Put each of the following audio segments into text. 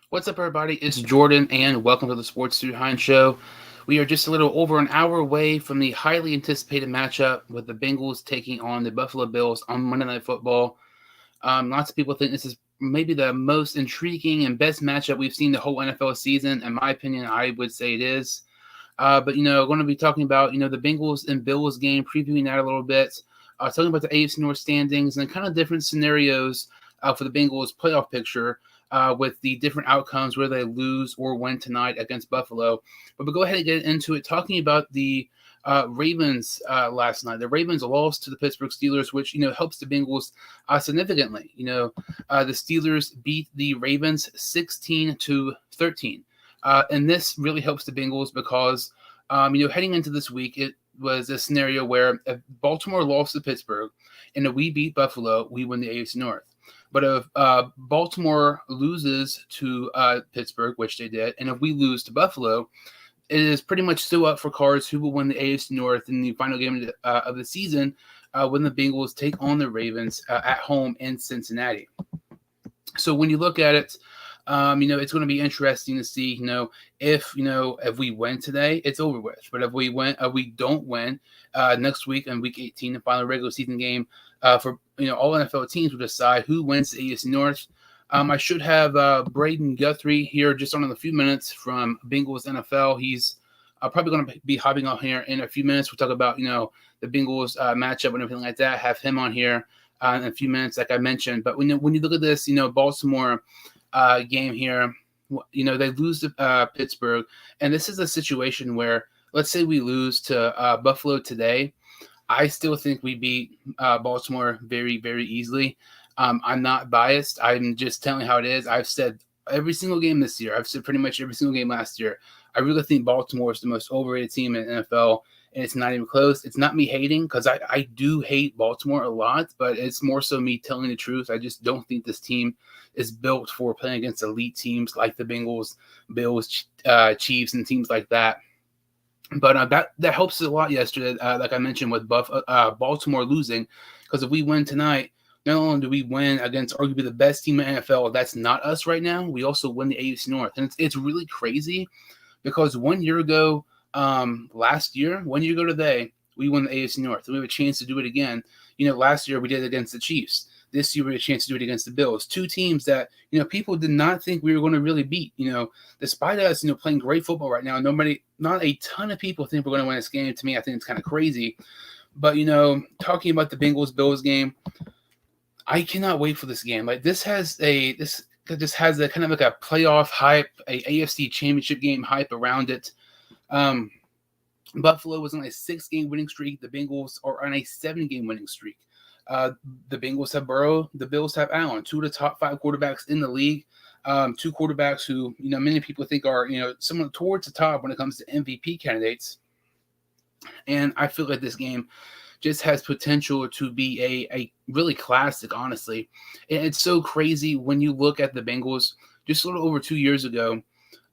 What's up, everybody? It's Jordan, and welcome to the Sports Behind Show. We are just a little over an hour away from the highly anticipated matchup with the Bengals taking on the Buffalo Bills on Monday Night Football. Lots of people think this is maybe the most intriguing and best matchup we've seen the whole NFL season. In my opinion, I would say it is. But going to be talking about the Bengals and Bills game, previewing that a little bit, talking about the AFC North standings and kind of different scenarios for the Bengals playoff picture with the different outcomes where they lose or win tonight against Buffalo. But we'll go ahead and get into it, talking about the Ravens last night. The Ravens lost to the Pittsburgh Steelers, which helps the Bengals significantly. The Steelers beat the Ravens 16-13. And this really helps the Bengals because, heading into this week, it was a scenario where if Baltimore lost to Pittsburgh and if we beat Buffalo, we win the AFC North. But if Baltimore loses to Pittsburgh, which they did, and if we lose to Buffalo, it is pretty much still up for cards who will win the AFC North in the final game of the season when the Bengals take on the Ravens at home in Cincinnati. So when you look at it, it's going to be interesting to see, if we win today, it's over with. But if we don't win next week in Week 18, the final regular season game for all NFL teams will decide who wins the AFC North. I should have Braedan Guthrie here just on in a few minutes from Bengals NFL. He's probably going to be hopping on here in a few minutes. We'll talk about the Bengals matchup and everything like that. Have him on here in a few minutes, like I mentioned. But when you look at this, Baltimore game here, they lose to Pittsburgh, and this is a situation where, let's say we lose to Buffalo today, I still think we beat Baltimore very, very easily. I'm not biased. I'm just telling how it is. I've said every single game this year. I've said pretty much every single game last year. I really think Baltimore is the most overrated team in the NFL, and it's not even close. It's not me hating, because I do hate Baltimore a lot, but it's more so me telling the truth. I just don't think this team is built for playing against elite teams like the Bengals, Bills, Chiefs, and teams like that. But that helps us a lot yesterday, like I mentioned, with Baltimore losing, because if we win tonight, not only do we win against arguably the best team in the NFL, that's not us right now, we also win the AFC North. And it's really crazy because 1 year ago, last year, 1 year ago today, we won the AFC North. And we have a chance to do it again. Last year we did it against the Chiefs. This year we had a chance to do it against the Bills. Two teams that, people did not think we were going to really beat. Despite us, playing great football right now, not a ton of people think we're going to win this game. To me, I think it's kind of crazy. But, talking about the Bengals-Bills game, I cannot wait for this game. Like, this just has a kind of like a playoff hype, a AFC championship game hype around it. Buffalo was on a 6-game winning streak. The Bengals are on a 7-game winning streak. The Bengals have Burrow. The Bills have Allen, two of the top 5 quarterbacks in the league. Two quarterbacks who, many people think are, somewhat towards the top when it comes to MVP candidates. And I feel like this game just has potential to be a really classic, honestly. And it's so crazy when you look at the Bengals just a little over 2 years ago.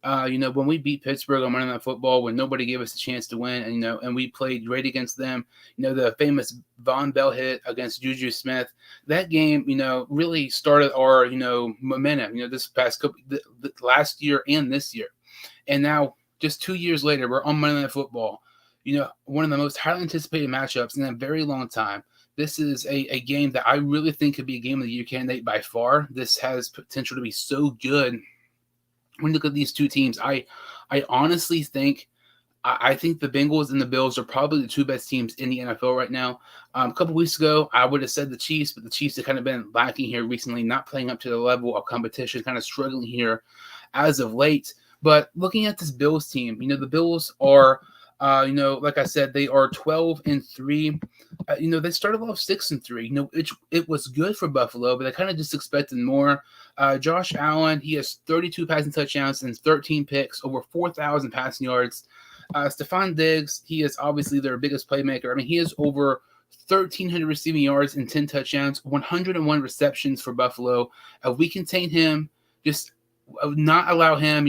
When we beat Pittsburgh on Monday Night Football, when nobody gave us a chance to win, and we played great against them, the famous Von Bell hit against Juju Smith, that game, really started our, momentum, this past couple, last year and this year. And now, just 2 years later, we're on Monday Night Football, one of the most highly anticipated matchups in a very long time. This is a game that I really think could be a game of the year candidate by far. This has potential to be so good. When you look at these two teams, I honestly think I think the Bengals and the Bills are probably the two best teams in the NFL right now. A couple weeks ago, I would have said the Chiefs, but the Chiefs have kind of been lacking here recently, not playing up to the level of competition, kind of struggling here as of late. But looking at this Bills team, the Bills are, like I said, they are 12-3. They started off 6-3. It was good for Buffalo, but I kind of just expected more. Josh Allen, he has 32 passing touchdowns and 13 picks, over 4,000 passing yards. Stephon Diggs, he is obviously their biggest playmaker. I mean, he has over 1,300 receiving yards and 10 touchdowns, 101 receptions for Buffalo. We contain him, just not allow him,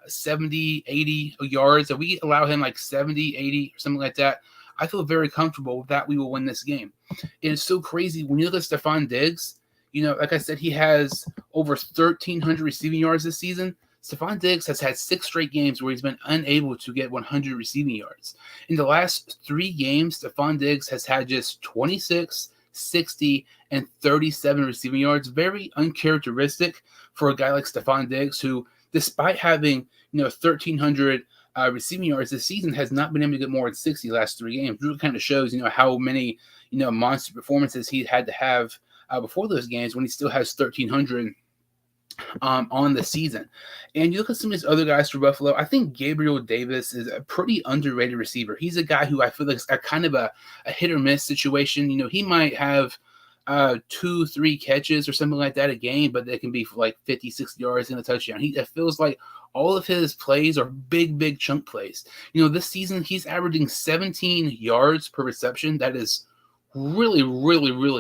70, 80 yards. If we allow him like 70, 80, or something like that, I feel very comfortable that we will win this game. It's so crazy when you look at Stephon Diggs. Like I said, he has over 1,300 receiving yards this season. Stephon Diggs has had 6 straight games where he's been unable to get 100 receiving yards. In the last 3 games, Stephon Diggs has had just 26, 60, and 37 receiving yards. Very uncharacteristic for a guy like Stephon Diggs, who, despite having 1,300 receiving yards this season, has not been able to get more than 60 last 3 games. It really kind of shows, how many monster performances he had to have before those games when he still has 1,300 on the season. And you look at some of these other guys for Buffalo, I think Gabriel Davis is a pretty underrated receiver. He's a guy who I feel like is a kind of a hit or miss situation. He might have 2-3 catches or something like that a game, but they can be for like 50, 60 yards in a touchdown. It feels like all of his plays are big chunk plays. This season he's averaging 17 yards per reception. That is really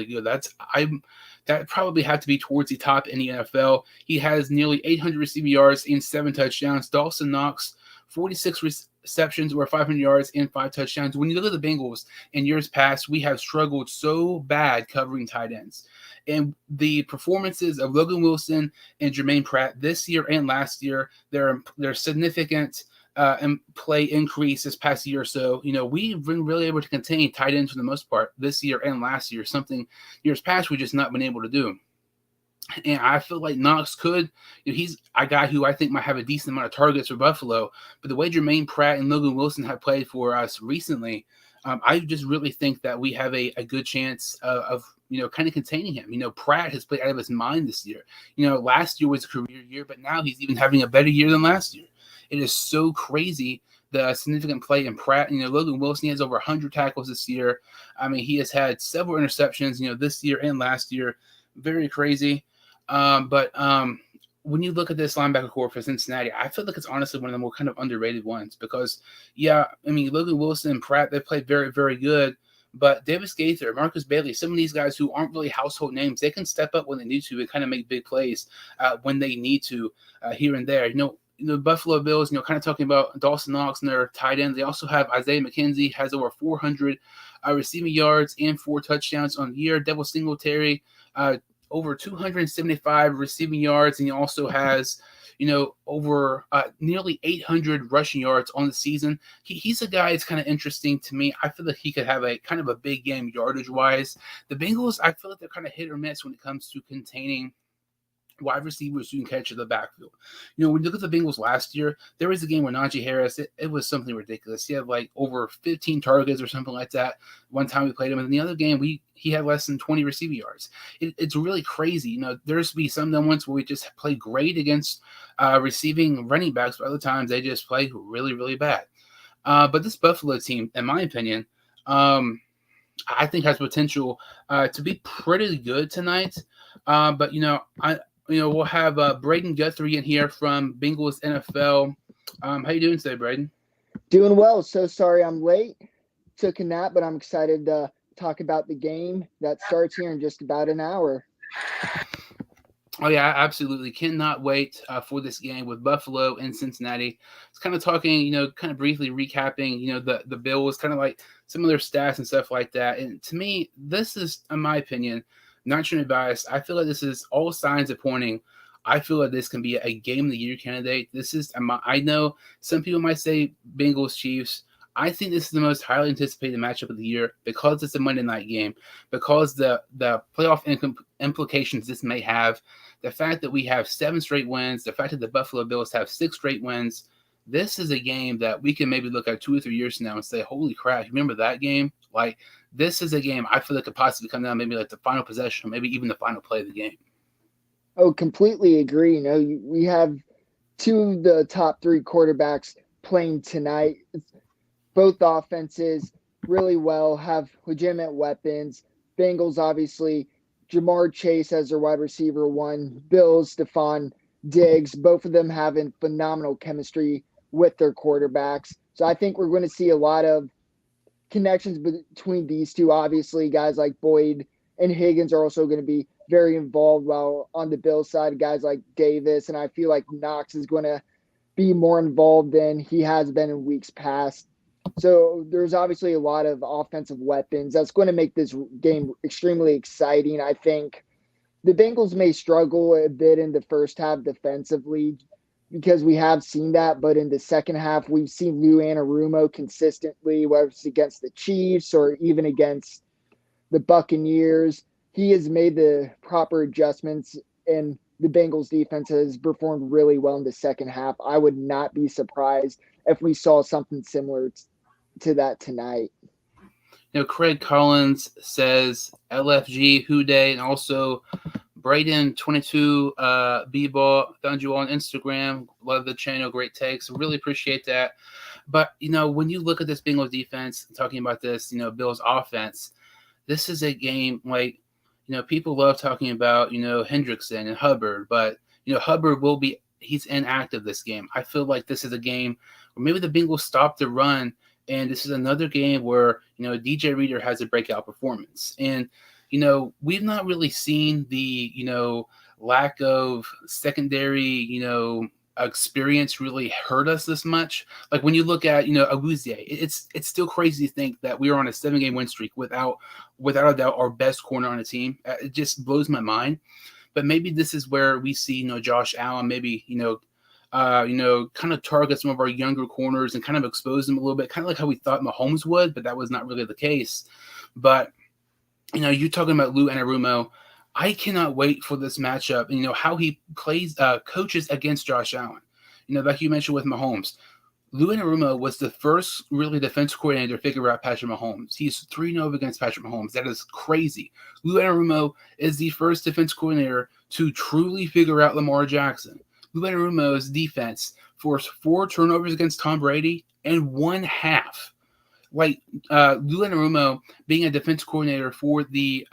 good. That probably have to be towards the top in the NFL. He has nearly 800 receiving yards and 7 touchdowns. Dawson Knox, 46 receptions or 500 yards and 5 touchdowns. When you look at the Bengals in years past, we have struggled so bad covering tight ends. And the performances of Logan Wilson and Jermaine Pratt this year and last year, they're significant and play increase this past year or so. We've been really able to contain tight ends for the most part this year and last year, something years past we've just not been able to do. And I feel like Knox could, he's a guy who I think might have a decent amount of targets for Buffalo, but the way Jermaine Pratt and Logan Wilson have played for us recently, I just really think that we have a good chance of kind of containing him. Pratt has played out of his mind this year. Last year was a career year, but now he's even having a better year than last year. It is so crazy, the significant play in Pratt. Logan Wilson, he has over 100 tackles this year. I mean, he has had several interceptions, this year and last year. Very crazy. But when you look at this linebacker core for Cincinnati, I feel like it's honestly one of the more kind of underrated ones because, Logan Wilson and Pratt, they played very good. But Davis Gaither, Marcus Bailey, some of these guys who aren't really household names, they can step up when they need to and kind of make big plays when they need to here and there. The Buffalo Bills, kind of talking about Dawson Knox and their tight end. They also have Isaiah McKenzie, has over 400 receiving yards and 4 touchdowns on the year. Devil Singletary, over 275 receiving yards, and he also has, over nearly 800 rushing yards on the season. He's a guy that's kind of interesting to me. I feel like he could have a kind of a big game yardage-wise. The Bengals, I feel like they're kind of hit or miss when it comes to containing wide receivers who can catch in the backfield. When you look at the Bengals last year, there was a game where Najee Harris, it was something ridiculous. He had like over 15 targets or something like that. One time we played him, and in the other game, he had less than 20 receiving yards. It's really crazy. There's be some moments where we just play great against receiving running backs, but other times they just play really bad. But this Buffalo team, in my opinion, I think has potential to be pretty good tonight. But we'll have Braedan Guthrie in here from Bengals NFL. How you doing today, Braedan? Doing well. So sorry I'm late. Took a nap, but I'm excited to talk about the game that starts here in just about an hour. Oh, yeah, absolutely. Cannot wait for this game with Buffalo and Cincinnati. It's kind of talking, kind of briefly recapping, the Bills, kind of like some of their stats and stuff like that. And to me, this is, in my opinion, not trying to be biased, I feel like this is all signs of pointing. I feel like this can be a game of the year candidate. This is, I know some people might say Bengals Chiefs. I think this is the most highly anticipated matchup of the year because it's a Monday night game, because the playoff implications this may have, the fact that we have 7 straight wins, the fact that the Buffalo Bills have 6 straight wins. This is a game that we can maybe look at 2 or 3 years from now and say, holy crap, you remember that game? Like, this is a game I feel like could possibly come down maybe like the final possession or maybe even the final play of the game. Oh, completely agree. We have 2 of the top 3 quarterbacks playing tonight. Both offenses really well, have legitimate weapons. Bengals, obviously, Jamar Chase as their wide receiver 1. Bills, Stephon Diggs, both of them having phenomenal chemistry with their quarterbacks. So I think we're going to see a lot of connections between these two. Obviously, guys like Boyd and Higgins are also going to be very involved, while on the Bills side, guys like Davis, and I feel like Knox is going to be more involved than he has been in weeks past. So there's obviously a lot of offensive weapons. That's going to make this game extremely exciting. I think the Bengals may struggle a bit in the first half defensively because we have seen that, but in the second half, we've seen Lou Anarumo consistently, whether it's against the Chiefs or even against the Buccaneers. He has made the proper adjustments, and the Bengals defense has performed really well in the second half. I would not be surprised if we saw something similar to that tonight. Craig Collins says LFG Who Day, and also Braedan 22 B-Ball found you on Instagram. Love the channel, great takes. Really appreciate that. But when you look at this Bengals defense, talking about this, Bills offense, this is a game like people love talking about Hendrickson and Hubbard, but Hubbard he's inactive this game. I feel like this is a game where maybe the Bengals stop the run, and this is another game where DJ Reader has a breakout performance. And we've not really seen the lack of secondary experience really hurt us this much. Like when you look at Awuzie, it's still crazy to think that we are on a 7-game win streak without a doubt our best corner on the team. It just blows my mind. But maybe this is where we see Josh Allen maybe kind of target some of our younger corners and kind of expose them a little bit, kind of like how we thought Mahomes would, but that was not really the case. But you're talking about Lou Anarumo. I cannot wait for this matchup. And, how he plays, coaches against Josh Allen. Like you mentioned with Mahomes, Lou Anarumo was the first really defense coordinator to figure out Patrick Mahomes. He's 3-0 against Patrick Mahomes. That is crazy. Lou Anarumo is the first defense coordinator to truly figure out Lamar Jackson. Lou Anarumo's defense forced 4 turnovers against Tom Brady and 1/2. Like Lou Anarumo being a defense coordinator for the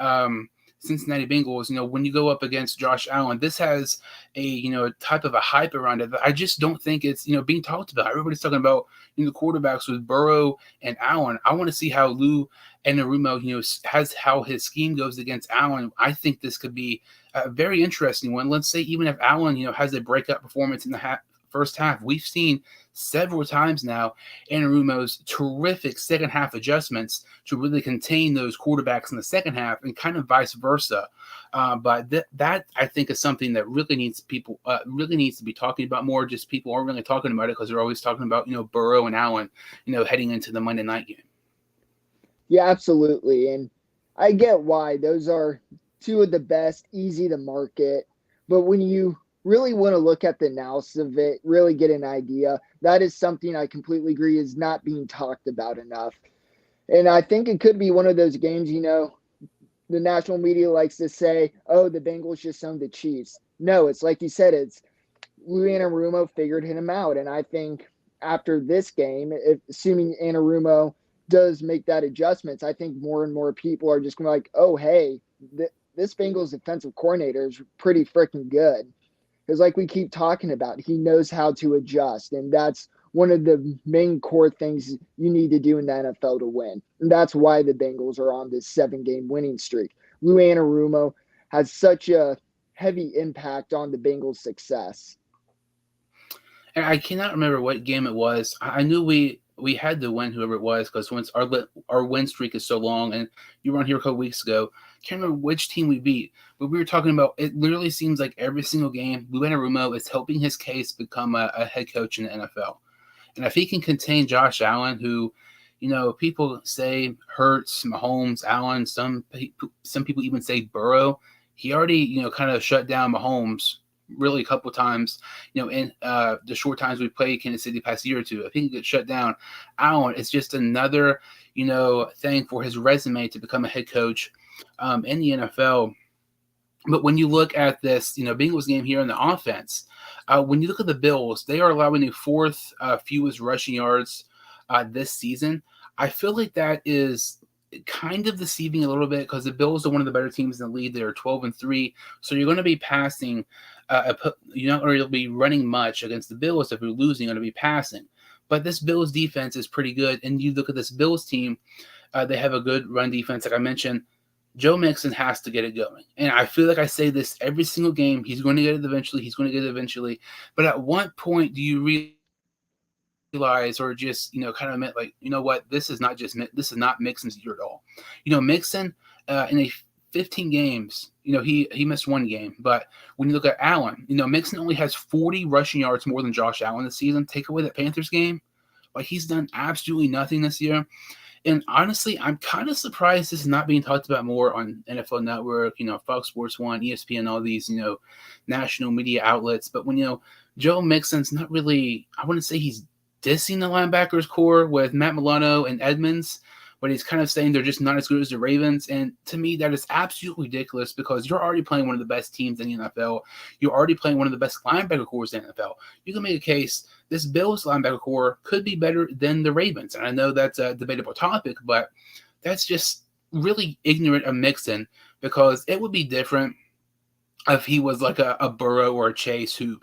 Cincinnati Bengals, when you go up against Josh Allen, this has a type of a hype around it that I just don't think it's being talked about. Everybody's talking about the quarterbacks with Burrow and Allen. I want to see how Lou Anarumo has how his scheme goes against Allen. I think this could be a very interesting one. Let's say even if Allen has a breakout performance in the first half, we've seen several times now Anarumo's terrific second half adjustments to really contain those quarterbacks in the second half, and kind of vice versa. But that I think is something that really needs to be talking about more. Just people aren't really talking about it because they're always talking about Burrow and Allen heading into the Monday night game. Yeah, absolutely. And I get why those are two of the best, easy to market. But when you really want to look at the analysis of it, really get an idea, that is something I completely agree is not being talked about enough. And I think it could be one of those games, the national media likes to say, oh, the Bengals just owned the Chiefs. No, it's like you said, it's Lou Anarumo figured him out. And I think after this game, assuming Anarumo does make that adjustments, I think more and more people are just going to be like, oh, hey, this Bengals defensive coordinator is pretty freaking good. Because like we keep talking about, he knows how to adjust. And that's one of the main core things you need to do in the NFL to win. And that's why the Bengals are on this 7-game winning streak. Lou Anarumo has such a heavy impact on the Bengals' success. And I cannot remember what game it was. I knew we had to win whoever it was, because once our win streak is so long, and you were on here a couple weeks ago, can't remember which team we beat, but we were talking about it. Literally seems like every single game, Lou Anarumo is helping his case become a head coach in the NFL. And if he can contain Josh Allen, who, people say hurts Mahomes, Allen, some people even say Burrow, he already, kind of shut down Mahomes really a couple times, in the short times we played Kansas City past year or two. If he can get shut down, Allen, it's just another, thing for his resume to become a head coach in the NFL. But when you look at this, Bengals game here in the offense, when you look at the Bills, they are allowing the 4th fewest rushing yards this season. I feel like that is kind of deceiving a little bit, because the Bills are one of the better teams in the league. They are 12-3, so you're going to be passing. You're not going to be running much against the Bills. If you're losing, you're going to be passing. But this Bills defense is pretty good, and you look at this Bills team, they have a good run defense. Like I mentioned, Joe Mixon has to get it going. And I feel like I say this every single game. He's going to get it eventually. He's going to get it eventually. But at what point do you realize, or just, kind of admit, like, what, this is not Mixon's year at all. Mixon in a 15 games, he missed one game. But when you look at Allen, Mixon only has 40 rushing yards more than Josh Allen this season. Take away that Panthers game, like he's done absolutely nothing this year. And honestly, I'm kind of surprised this is not being talked about more on NFL Network, Fox Sports 1, ESPN, all these, national media outlets. But when, Joe Mixon's not really, I wouldn't say he's dissing the linebackers core with Matt Milano and Edmonds, but he's kind of saying they're just not as good as the Ravens. And to me, that is absolutely ridiculous because you're already playing one of the best teams in the NFL. You're already playing one of the best linebacker cores in the NFL. You can make a case this Bills linebacker core could be better than the Ravens. And I know that's a debatable topic, but that's just really ignorant of Mixon because it would be different if he was like a Burrow or a Chase who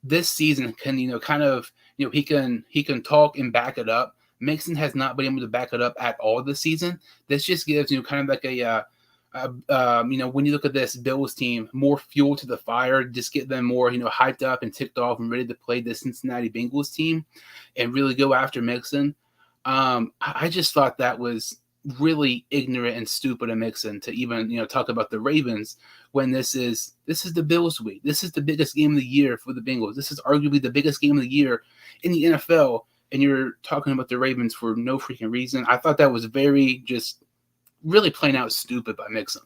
this season can, he can talk and back it up. Mixon has not been able to back it up at all this season. This just gives, kind of like when you look at this Bills team, more fuel to the fire, just get them more, hyped up and ticked off and ready to play the Cincinnati Bengals team and really go after Mixon. I just thought that was really ignorant and stupid of Mixon to even, talk about the Ravens when this is the Bills week. This is the biggest game of the year for the Bengals. This is arguably the biggest game of the year in the NFL. And you're talking about the Ravens for no freaking reason. I thought that was very just really plain out stupid by Mixon.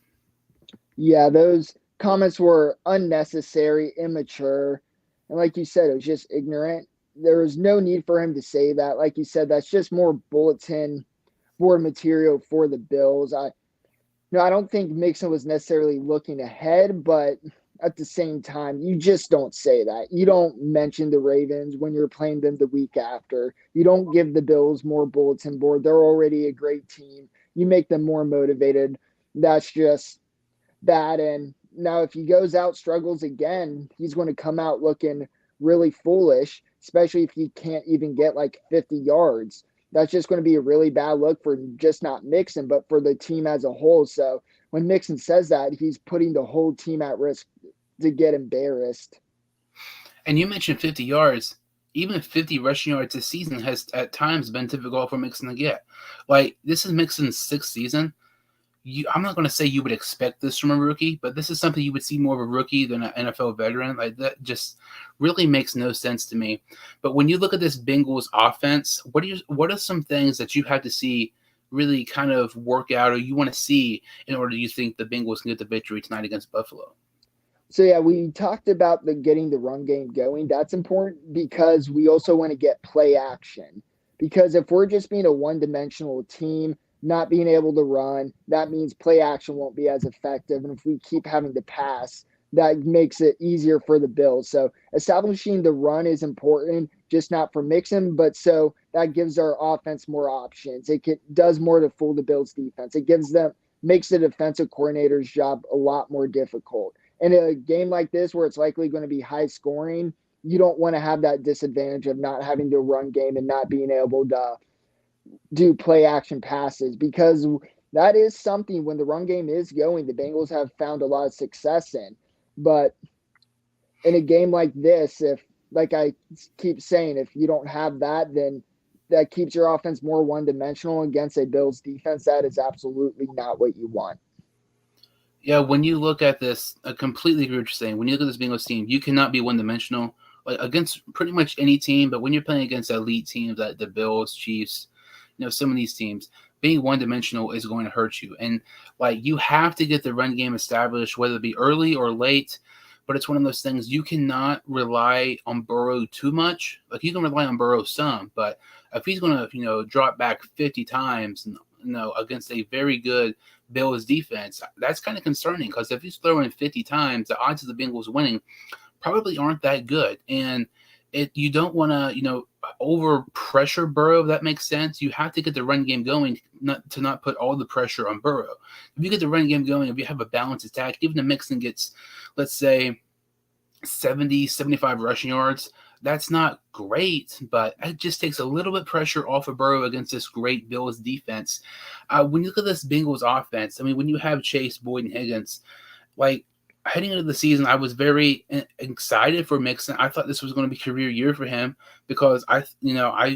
Yeah, those comments were unnecessary, immature. And like you said, it was just ignorant. There was no need for him to say that. Like you said, that's just more bulletin board material for the Bills. I don't think Mixon was necessarily looking ahead, but at the same time, you just don't say that. You don't mention the Ravens when you're playing them the week after. You don't give the Bills more bulletin board. They're already a great team. You make them more motivated. That's just bad. And now if he goes out, struggles again, he's going to come out looking really foolish, especially if he can't even get like 50 yards. That's just going to be a really bad look for just not Mixon, but for the team as a whole. So when Mixon says that, he's putting the whole team at risk to get embarrassed. And you mentioned 50 yards. Even 50 rushing yards this season has at times been difficult for Mixon to get. Like, this is Mixon's sixth season. I'm not going to say you would expect this from a rookie, but this is something you would see more of a rookie than an NFL veteran. Like, that just really makes no sense to me. But when you look at this Bengals offense, what are some things that you have to see really kind of work out or you want to see in order you think the Bengals can get the victory tonight against Buffalo? So, yeah, we talked about getting the run game going. That's important because we also want to get play action. Because if we're just being a one-dimensional team, not being able to run, that means play action won't be as effective. And if we keep having to pass, that makes it easier for the Bills. So establishing the run is important, just not for Mixon, but so that gives our offense more options. It does more to fool the Bills defense. It makes the defensive coordinator's job a lot more difficult. In a game like this where it's likely going to be high scoring, you don't want to have that disadvantage of not having to run game and not being able to do play action passes, because that is something when the run game is going, the Bengals have found a lot of success in. But in a game like this, if, like I keep saying, if you don't have that, then that keeps your offense more one-dimensional against a Bills defense. That is absolutely not what you want. Yeah, when you look at this, I completely agree with what you're saying. When you look at this Bengals team, you cannot be one-dimensional against pretty much any team, but when you're playing against elite teams like the Bills, Chiefs, some of these teams, being one-dimensional is going to hurt you. And, you have to get the run game established, whether it be early or late, but it's one of those things you cannot rely on Burrow too much. Like, you can rely on Burrow some, but if he's going to, drop back 50 times, against a very good Bills defense, that's kind of concerning because if he's throwing 50 times, the odds of the Bengals winning probably aren't that good. And you don't want to, over pressure Burrow, if that makes sense. You have to get the run game going, not put all the pressure on Burrow. If you get the run game going, if you have a balanced attack, even if Mixon gets, let's say, 70, 75 rushing yards, that's not great, but it just takes a little bit pressure off of Burrow against this great Bills defense. When you look at this Bengals offense, when you have Chase, Boyd, and Higgins, heading into the season, I was very excited for Mixon. I thought this was going to be a career year for him because I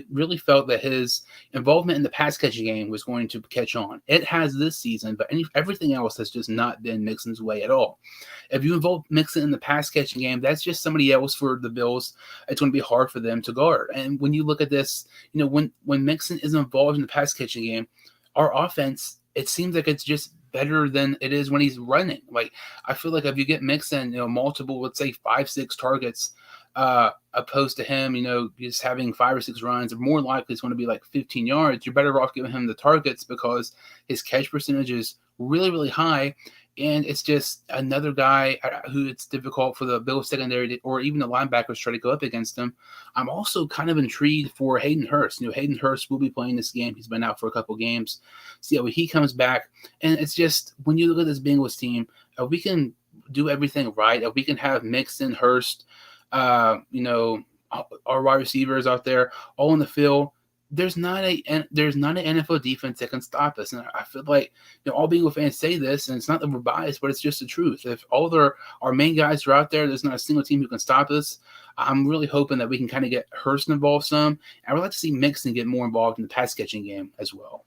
really felt that his involvement in the pass catching game was going to catch on. It has this season, but everything else has just not been Mixon's way at all. If you involve Mixon in the pass catching game, that's just somebody else for the Bills. It's going to be hard for them to guard. And when you look at this, when Mixon is involved in the pass catching game, our offense, it seems like it's just better than it is when he's running. Like, I feel like if you get Mixon, multiple, let's say 5-6 targets, opposed to him, just having 5 or 6 runs, more likely it's going to be like 15 yards. You're better off giving him the targets because his catch percentage is really, really high. And it's just another guy who it's difficult for the Bills secondary or even the linebackers try to go up against him. I'm also kind of intrigued for Hayden Hurst. Hayden Hurst will be playing this game. He's been out for a couple games. See how he comes back. And it's just, when you look at this Bengals team, we can do everything right. We can have Mixon, Hurst, our wide receivers out there all in the field. There's not an NFL defense that can stop us, and I feel like all Bengal fans say this, and it's not that we're biased, but it's just the truth. If all our main guys are out there, there's not a single team who can stop us. I'm really hoping that we can kind of get Hurst involved some, and I would like to see Mixon get more involved in the pass catching game as well.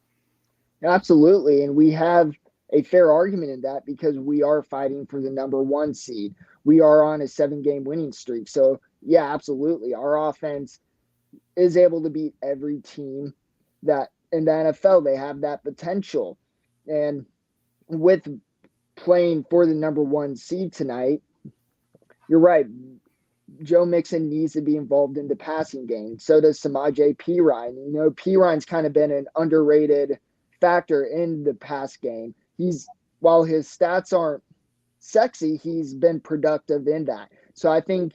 Absolutely, and we have a fair argument in that because we are fighting for the number 1 seed. We are on a 7-game winning streak, so yeah, absolutely, our offense is able to beat every team that in the NFL. They have that potential. And with playing for the number 1 seed tonight, you're right. Joe Mixon needs to be involved in the passing game. So does Samaje Perine. Perine's kind of been an underrated factor in the pass game. While his stats aren't sexy, he's been productive in that. So I think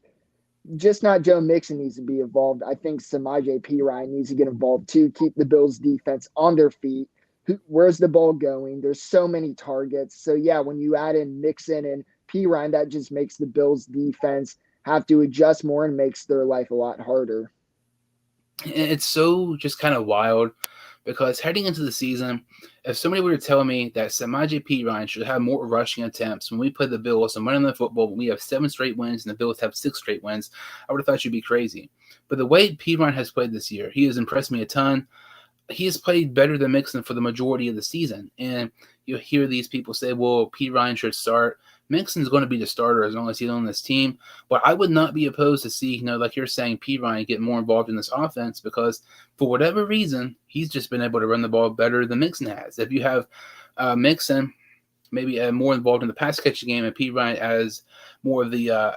just not Joe Mixon needs to be involved. I think Samaje Perine needs to get involved too, keep the Bills defense on their feet. Where's the ball going? There's so many targets. So yeah, when you add in Mixon and Perine, that just makes the Bills defense have to adjust more and makes their life a lot harder. It's so just kind of wild because heading into the season, if somebody were to tell me that Samaje Perine should have more rushing attempts when we play the Bills and Monday Night Football, when we have 7 straight wins and the Bills have 6 straight wins, I would have thought you'd be crazy. But the way Perine has played this year, he has impressed me a ton. He has played better than Mixon for the majority of the season. And you'll hear these people say, well, Perine should start. Mixon's going to be the starter as long as he's on this team. But I would not be opposed to see, like you're saying, Perine get more involved in this offense because for whatever reason, he's just been able to run the ball better than Mixon has. If you have Mixon maybe more involved in the pass catching game and Perine as more of the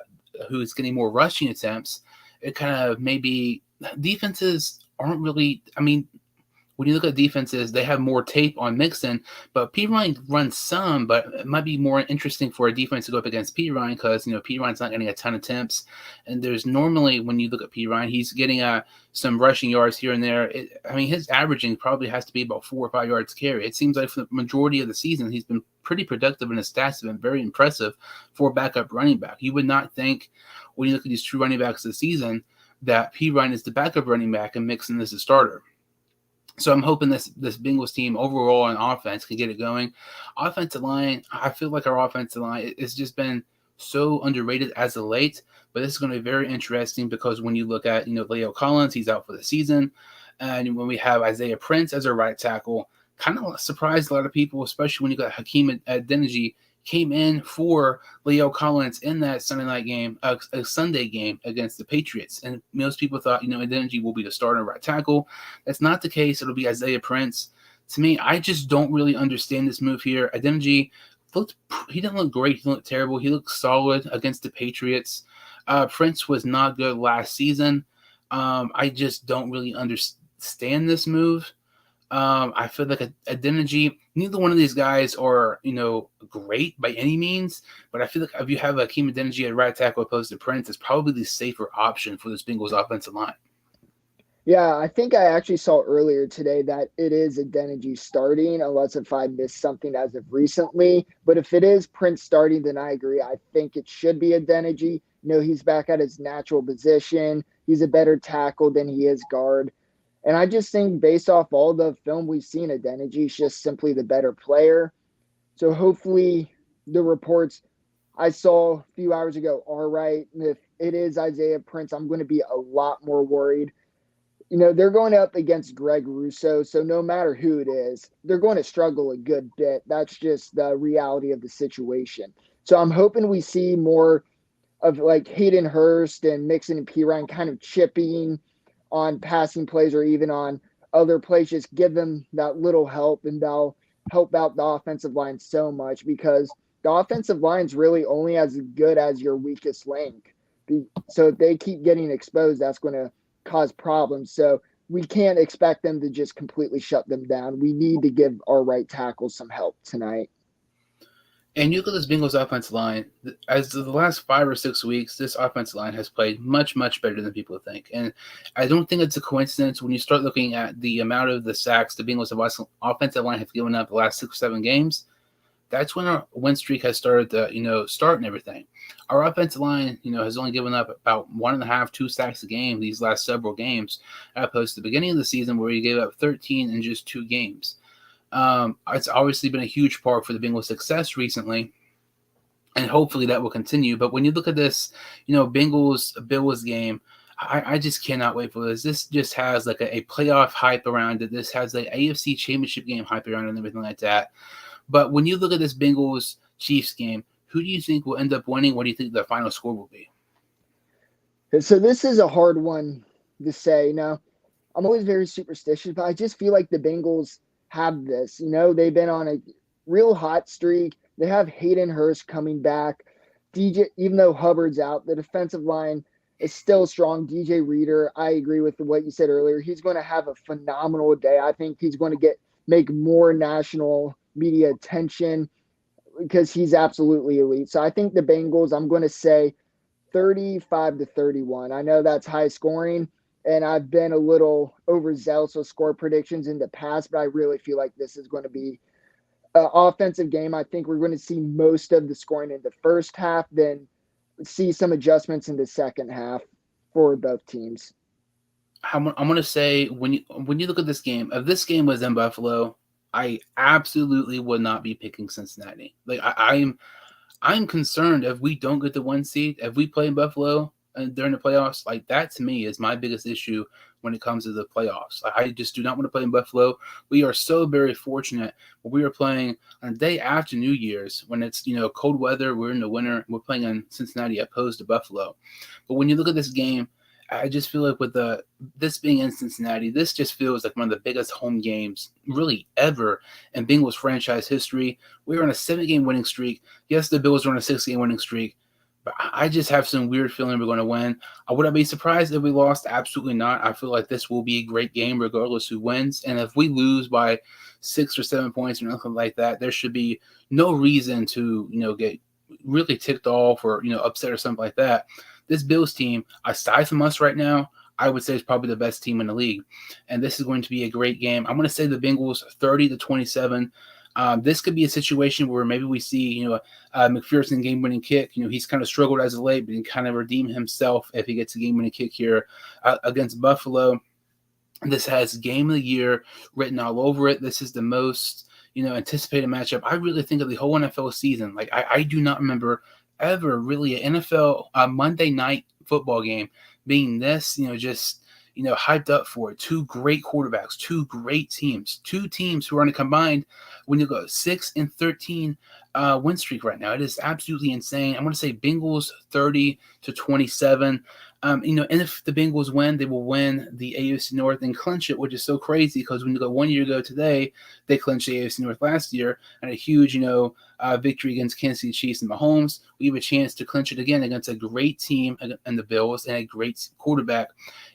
who's getting more rushing attempts, it kind of maybe defenses aren't really, when you look at defenses, they have more tape on Mixon, but Perine runs some, but it might be more interesting for a defense to go up against Perine because, Perine's not getting a ton of attempts. And there's normally, when you look at Perine, he's getting some rushing yards here and there. His averaging probably has to be about 4 or 5 yards carry. It seems like for the majority of the season, he's been pretty productive and his stats have been very impressive for a backup running back. You would not think when you look at these true running backs this season that Perine is the backup running back and Mixon is the starter. So I'm hoping this Bengals team overall on offense can get it going. Offensive line, I feel like our offensive line has just been so underrated as of late, but this is going to be very interesting because when you look at, Leo Collins, he's out for the season. And when we have Isaiah Prince as our right tackle, kind of surprised a lot of people, especially when you got Hakeem Adeniji came in for Leo Collins in that Sunday game against the Patriots. And most people thought, Adeniji will be the starter right tackle. That's not the case. It'll be Isaiah Prince. To me, I just don't really understand this move here. Adeniji he didn't look great. He looked terrible. He looked solid against the Patriots. Prince was not good last season. I just don't really understand this move. I feel like Adeniji, neither one of these guys are, great by any means, but I feel like if you have Hakeem Adeniji at right tackle opposed to Prince, it's probably the safer option for this Bengals offensive line. Yeah, I think I actually saw earlier today that it is Adeniji starting, unless if I missed something as of recently. But if it is Prince starting, then I agree. I think it should be Adeniji. He's back at his natural position. He's a better tackle than he is guard. And I just think based off all the film we've seen, Adeniji is just simply the better player. So hopefully the reports I saw a few hours ago, all right, if it is Isaiah Prince, I'm going to be a lot more worried. They're going up against Greg Russo, so no matter who it is, they're going to struggle a good bit. That's just the reality of the situation. So I'm hoping we see more of like Hayden Hurst and Mixon and Pirine kind of chipping on passing plays or even on other plays. Just give them that little help, and they'll help out the offensive line so much because the offensive line's really only as good as your weakest link. So if they keep getting exposed, that's going to cause problems. So we can't expect them to just completely shut them down. We need to give our right tackles some help tonight. And you look at this Bengals offensive line, as of the last 5 or 6 weeks, this offensive line has played much, much better than people think. And I don't think it's a coincidence when you start looking at the amount of the sacks the Bengals offensive line have given up the last 6 or 7 games. That's when our win streak has started to, start and everything. Our offensive line, has only given up about 1.5, 2 sacks a game these last several games, as opposed to the beginning of the season where we gave up 13 in just 2 games. It's obviously been a huge part for the Bengals' success recently, and hopefully that will continue. But when you look at this, Bengals Bills game, I just cannot wait for this. This just has like a playoff hype around it. This has the AFC Championship game hype around it and everything like that. But when you look at this Bengals Chiefs game, who do you think will end up winning? What do you think the final score will be? So this is a hard one to say. I'm always very superstitious, but I just feel like the Bengals have this. They've been on a real hot streak. They have Hayden Hurst coming back. DJ, even though Hubbard's out, the defensive line is still strong. DJ Reader, I agree with what you said earlier. He's going to have a phenomenal day. I think he's going to make more national media attention because he's absolutely elite. So I think the Bengals, I'm going to say 35-31. I know that's high scoring, and I've been a little overzealous with score predictions in the past, but I really feel like this is going to be an offensive game. I think we're going to see most of the scoring in the first half, then see some adjustments in the second half for both teams. I'm going to say when you look at this game, if this game was in Buffalo, I absolutely would not be picking Cincinnati. Like I'm concerned if we don't get the 1 seed, if we play in Buffalo during the playoffs, like that to me is my biggest issue when it comes to the playoffs. I just do not want to play in Buffalo. We are so very fortunate when we are playing on the day after New Year's when it's, cold weather, we're in the winter, we're playing in Cincinnati opposed to Buffalo. But when you look at this game, I just feel like with this being in Cincinnati, this just feels like one of the biggest home games really ever in Bengals franchise history. We were on a 7-game winning streak. Yes, the Bills were on a 6-game winning streak, but I just have some weird feeling we're going to win. Would I be surprised if we lost? Absolutely not. I feel like this will be a great game regardless who wins. And if we lose by 6 or 7 points or nothing like that, there should be no reason to, get really ticked off or, upset or something like that. This Bills team, aside from us right now, I would say is probably the best team in the league. And this is going to be a great game. I'm going to say the Bengals 30-27. This could be a situation where maybe we see, McPherson game-winning kick. He's kind of struggled as of late, but he kind of redeem himself if he gets a game-winning kick here against Buffalo. This has game of the year written all over it. This is the most, anticipated matchup. I really think of the whole NFL season. Like I do not remember ever really an NFL Monday night football game being this, just hyped up for it. Two great quarterbacks, two great teams, two teams who are on a combined when you go 6-13 win streak right now. It is absolutely insane. I'm going to say Bengals 30-27. And if the Bengals win, they will win the AFC North and clinch it, which is so crazy because when you go 1 year ago today, they clinched the AFC North last year and a huge, victory against Kansas City Chiefs and Mahomes. We have a chance to clinch it again against a great team and the Bills and a great quarterback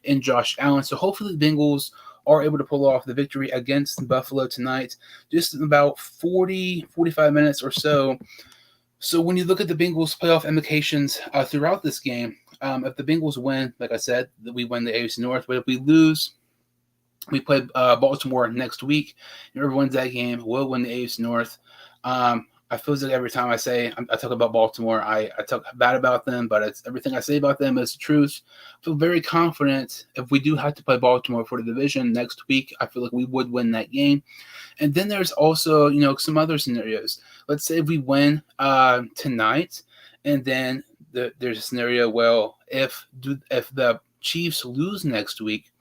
in Josh Allen. So hopefully the Bengals are able to pull off the victory against Buffalo tonight, just in about 45 minutes or so. So when you look at the Bengals playoff implications throughout this game, if the Bengals win, like I said, we win the AFC North. But if we lose, we play Baltimore next week. Whoever wins that game will win the AFC North. I feel like every time I talk about Baltimore, I talk bad about them, but it's everything I say about them is the truth. I feel very confident if we do have to play Baltimore for the division next week, I feel like we would win that game. And then there's also, some other scenarios. Let's say if we win tonight And then there's a scenario, well, if the Chiefs lose next week,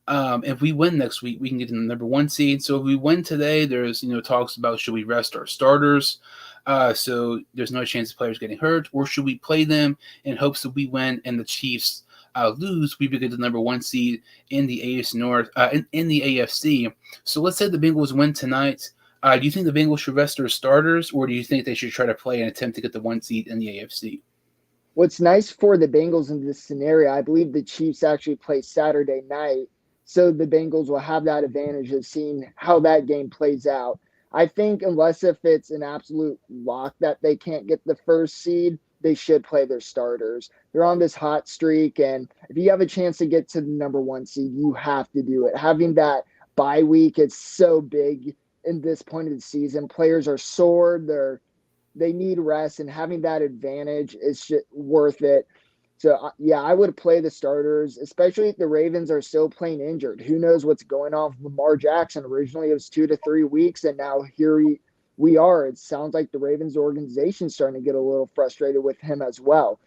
if we win next week, we can get in the number one seed. So if we win today, there's talks about should we rest our starters, so there's no chance of players getting hurt, or should we play them in hopes that we win and the Chiefs lose, we get the number one seed in the AFC North, in the AFC. So let's say the Bengals win tonight. Do you think the Bengals should rest their starters, or do you think they should try to play and attempt to get the one seed in the AFC? What's nice for the Bengals in this scenario, I believe the Chiefs actually play Saturday night, so the Bengals will have that advantage of seeing how that game plays out. I think unless if it's an absolute lock that they can't get the first seed, they should play their starters. They're on this hot streak, and if you have a chance to get to the number one seed, you have to do it. Having that bye week, it's so big in this point of the season. Players are sore, they need rest, and having that advantage is just worth it. So, yeah, I would play the starters, especially if the Ravens are still playing injured. Who knows what's going on with Lamar Jackson? Originally, it was 2 to 3 weeks, and now here we are. It sounds like the Ravens organization is starting to get a little frustrated with him as well.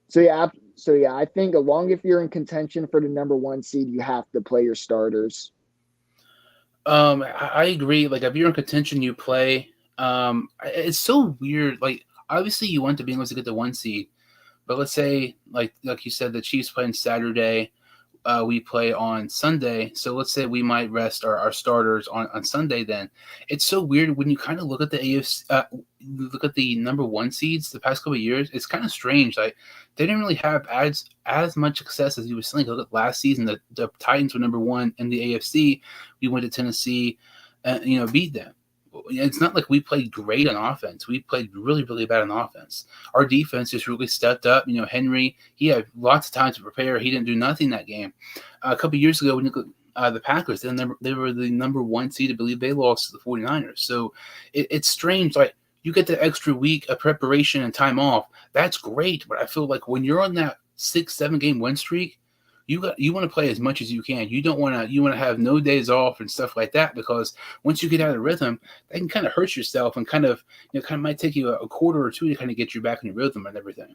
So, I think along if you're in contention for the number one seed, you have to play your starters. I agree. Like, if you're in contention, you play. It's so weird. Like, obviously, you want the Bengals to get the one seed, but let's say, like you said, the Chiefs play on Saturday. We play on Sunday. So let's say we might rest our starters on Sunday then. It's so weird when you kind of look at the AFC, look at the number one seeds the past couple of years. It's kind of strange. Like, they didn't really have as much success as you were saying. Look at last season, the Titans were number one in the AFC. We went to Tennessee and, beat them. It's not like we played great on offense. We played really, really bad on offense. Our defense just really stepped up. Henry, he had lots of time to prepare. He didn't do nothing that game. A couple of years ago, when you look at the Packers, they were the number one seed. I believe they lost to the 49ers. So it's strange. Like, you get the extra week of preparation and time off. That's great. But I feel like when you're on that 6-7 game win streak, you want to play as much as you can. You want to have no days off and stuff like that, because once you get out of rhythm, that can kind of hurt yourself and kind of might take you a quarter or two to kind of get you back in your rhythm and everything.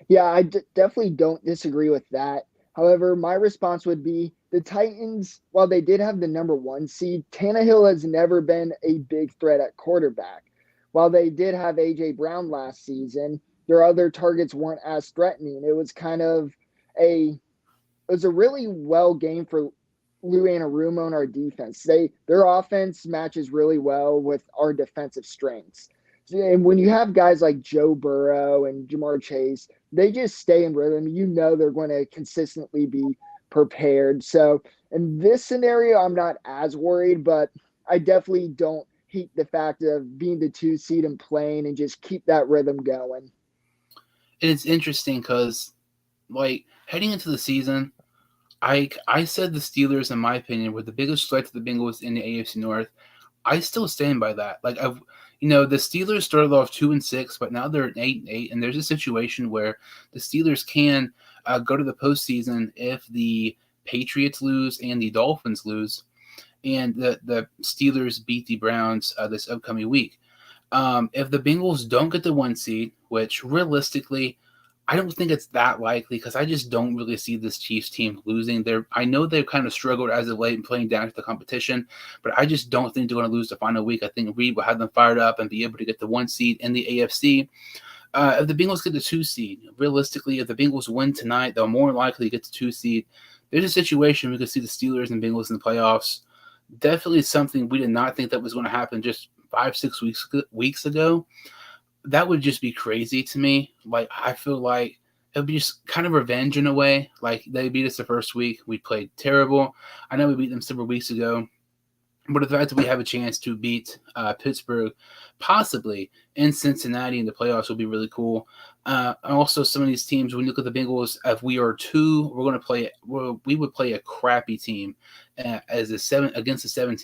Yeah, I definitely don't disagree with that. However, my response would be the Titans, while they did have the number one seed, Tannehill has never been a big threat at quarterback. While they did have A.J. Brown last season, their other targets weren't as threatening. It was kind of a really well game for Lou Anarumo and our defense. Their offense matches really well with our defensive strengths. And when you have guys like Joe Burrow and Jamar Chase, they just stay in rhythm. They're going to consistently be prepared. So in this scenario, I'm not as worried, but I definitely don't hate the fact of being the 2 seed and playing and just keep that rhythm going. And it's interesting because, like, heading into the season, I said the Steelers, in my opinion, were the biggest threat to the Bengals in the AFC North. I still stand by that. Like, the Steelers started off 2-6, but now they're at 8-8, and there's a situation where the Steelers can go to the postseason if the Patriots lose and the Dolphins lose, and the Steelers beat the Browns this upcoming week. If the Bengals don't get the one seed, which realistically, I don't think it's that likely, because I just don't really see this Chiefs team losing. I know they've kind of struggled as of late in playing down to the competition, but I just don't think they're going to lose the final week. I think Reed will have them fired up and be able to get the one seed in the AFC. If the Bengals get the 2 seed, realistically, if the Bengals win tonight, they'll more likely get the 2 seed. There's a situation we could see the Steelers and Bengals in the playoffs. Definitely something we did not think that was going to happen just 5-6 weeks ago. That would just be crazy to me. Like, I feel like it would be just kind of revenge in a way. Like, they beat us the first week. We played terrible. I know we beat them several weeks ago. But the fact that we have a chance to beat Pittsburgh, possibly in Cincinnati in the playoffs, will be really cool. Also, some of these teams, when you look at the Bengals, if we are 2, we're going to play. We would play a crappy team as a 7 against the 7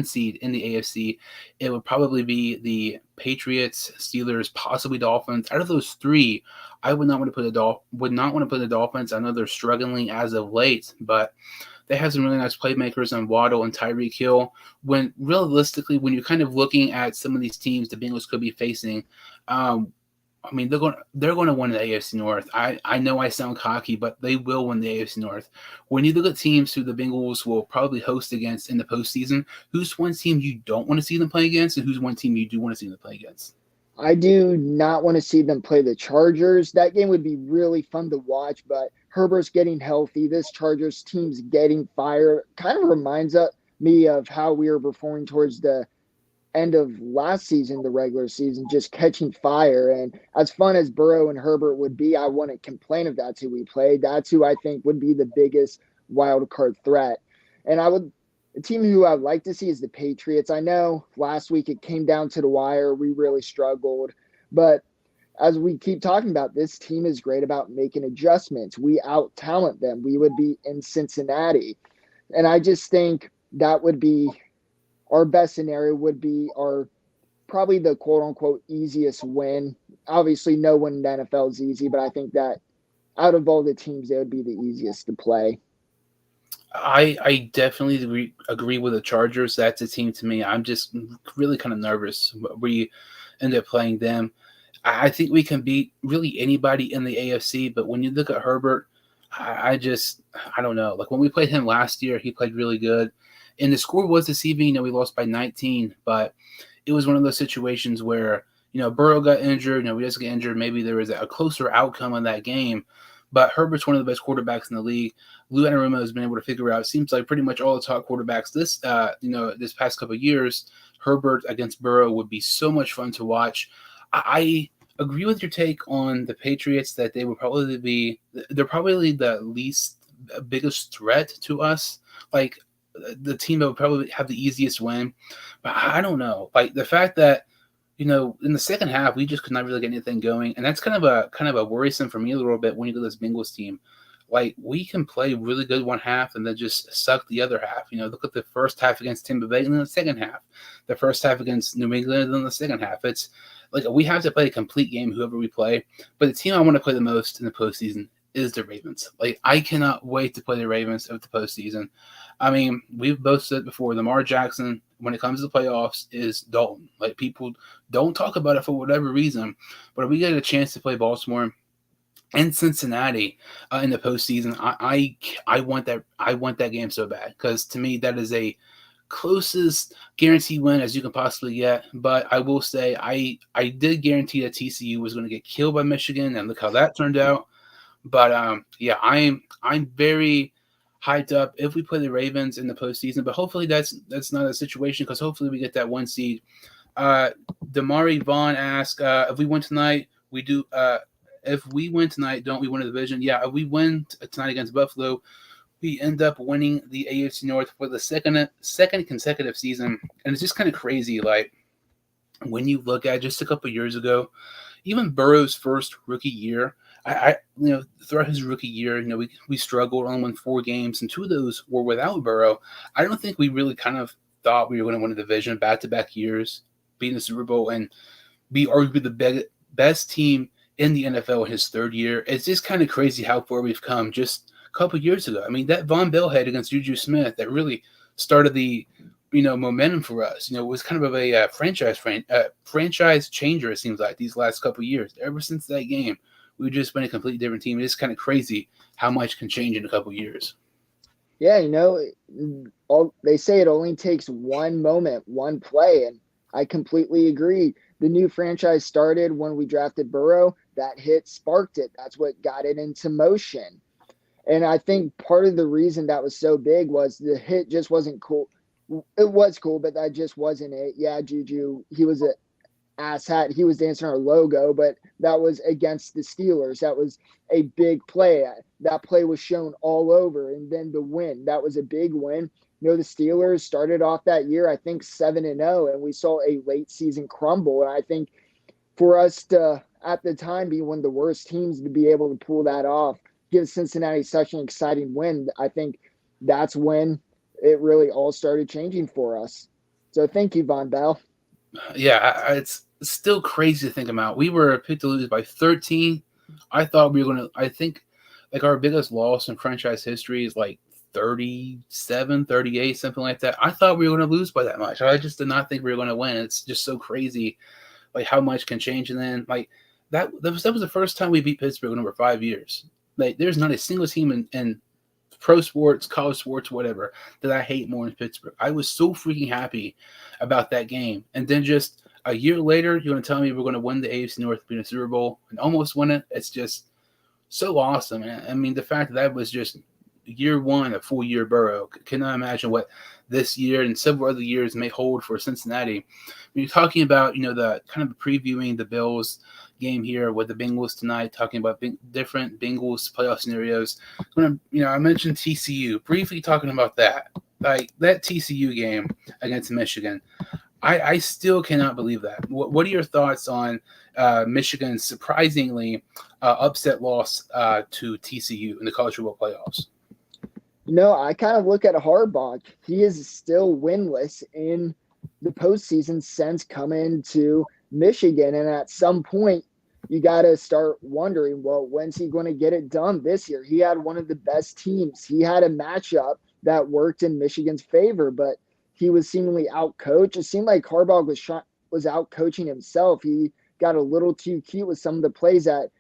seed in the AFC. It would probably be the Patriots, Steelers, possibly Dolphins. Out of those 3, I would not want to put the Dolphins. I know they're struggling as of late, but they have some really nice playmakers on Waddle and Tyreek Hill. When realistically, when you're kind of looking at some of these teams the Bengals could be facing, I mean, they're going to win the AFC North. I know I sound cocky, but they will win the AFC North. When you look at teams who the Bengals will probably host against in the postseason, who's one team you don't want to see them play against, and who's one team you do want to see them play against? I do not want to see them play the Chargers. That game would be really fun to watch, but Herbert's getting healthy. This Chargers team's getting fire. Kind of reminds me of how we were performing towards the end of last season, the regular season, just catching fire. And as fun as Burrow and Herbert would be, I wouldn't complain if that's who we played. That's who I think would be the biggest wild card threat. And a team who I'd like to see is the Patriots. I know last week it came down to the wire. We really struggled. But as we keep talking about, this team is great about making adjustments. We out talent them. We would be in Cincinnati. And I just think that would be our best scenario, would be our probably the quote unquote easiest win. Obviously, no one in the NFL is easy, but I think that out of all the teams, they would be the easiest to play. I definitely agree with the Chargers. That's a team to me. I'm just really kind of nervous. We end up playing them. I think we can beat really anybody in the AFC, but when you look at Herbert, I don't know. Like when we played him last year, he played really good. And the score was deceiving. We lost by 19, but it was one of those situations where, Burrow got injured. We just get injured. Maybe there was a closer outcome on that game. But Herbert's one of the best quarterbacks in the league. Lou Anarumo has been able to figure out. It seems like pretty much all the top quarterbacks this past couple of years, Herbert against Burrow would be so much fun to watch. I agree with your take on the Patriots that they're probably the least biggest threat to us. Like the team that would probably have the easiest win. But I don't know. Like the fact that in the second half, we just could not really get anything going, and that's kind of a worrisome for me a little bit when you look at this Bengals team. Like we can play really good one half and then just suck the other half. Look at the first half against Tampa Bay and then the second half, the first half against New England and then the second half. It's like we have to play a complete game, whoever we play. But the team I want to play the most in the postseason is the Ravens. Like I cannot wait to play the Ravens of the postseason. I mean, we've both said before, Lamar Jackson, when it comes to the playoffs, is Dalton. Like people don't talk about it for whatever reason, but if we get a chance to play Baltimore and Cincinnati in the postseason, I want that game so bad because to me that is a closest guaranteed win as you can possibly get. But I will say I did guarantee that TCU was going to get killed by Michigan, and look how that turned out. But yeah, I'm very hyped up if we play the Ravens in the postseason. But hopefully that's not a situation because hopefully we get that one seed. Damari Vaughn asked if we win tonight, we do. If we win tonight, don't we win the division? Yeah, if we win tonight against Buffalo, we end up winning the AFC North for the second consecutive season, and it's just kind of crazy. Like when you look at just a couple years ago, even Burrow's first rookie year. Throughout his rookie year, we struggled, only won 4 games, and 2 of those were without Burrow. I don't think we really kind of thought we were going to win a division back-to-back years, be in the Super Bowl, and be arguably the best team in the NFL in his third year. It's just kind of crazy how far we've come just a couple years ago. I mean, that Von Bell head against Juju Smith that really started the momentum for us. It was kind of a franchise changer. It seems like these last couple years. Ever since that game, we've just been a completely different team. It's kind of crazy how much can change in a couple years. Yeah, they say it only takes one moment, one play, and I completely agree. The new franchise started when we drafted Burrow. That hit sparked it. That's what got it into motion. And I think part of the reason that was so big was the hit just wasn't cool. It was cool, but that just wasn't it. Yeah, Juju, he was an asshat. He was dancing our logo, but that was against the Steelers. That was a big play. That play was shown all over. And then the win, that was a big win. The Steelers started off that year, I think 7-0, and we saw a late season crumble. And I think for us to, at the time, be one of the worst teams to be able to pull that off, give Cincinnati such an exciting win, I think that's when it really all started changing for us. So thank you, Von Bell. Yeah, it's still crazy to think about. We were picked to lose by 13. I thought we were going to, I think, like our biggest loss in franchise history is like 37, 38, something like that. I thought we were going to lose by that much. I just did not think we were going to win. It's just so crazy, like how much can change. And then, like, that was the first time we beat Pittsburgh in over 5 years. Like, there's not a single team in pro sports, college sports, whatever, that I hate more than Pittsburgh. I was so freaking happy about that game. And then just a year later, you want to tell me we're going to win the AFC North, be in a Super Bowl, and almost win it? It's just so awesome. And I mean, the fact that was just year one, a full year Burrow. Cannot imagine what this year and several other years may hold for Cincinnati. When you're talking about, the kind of previewing the Bills game here with the Bengals tonight, talking about different Bengals playoff scenarios. I mentioned TCU, briefly talking about that. Like, that TCU game against Michigan, I still cannot believe that. What are your thoughts on Michigan's surprisingly upset loss to TCU in the college football playoffs? I kind of look at Harbaugh. He is still winless in the postseason since coming to Michigan. And at some point, you got to start wondering, well, when's he going to get it done this year? He had one of the best teams. He had a matchup that worked in Michigan's favor, but he was seemingly outcoached. It seemed like Harbaugh was out coaching himself. He got a little too cute with some of the plays that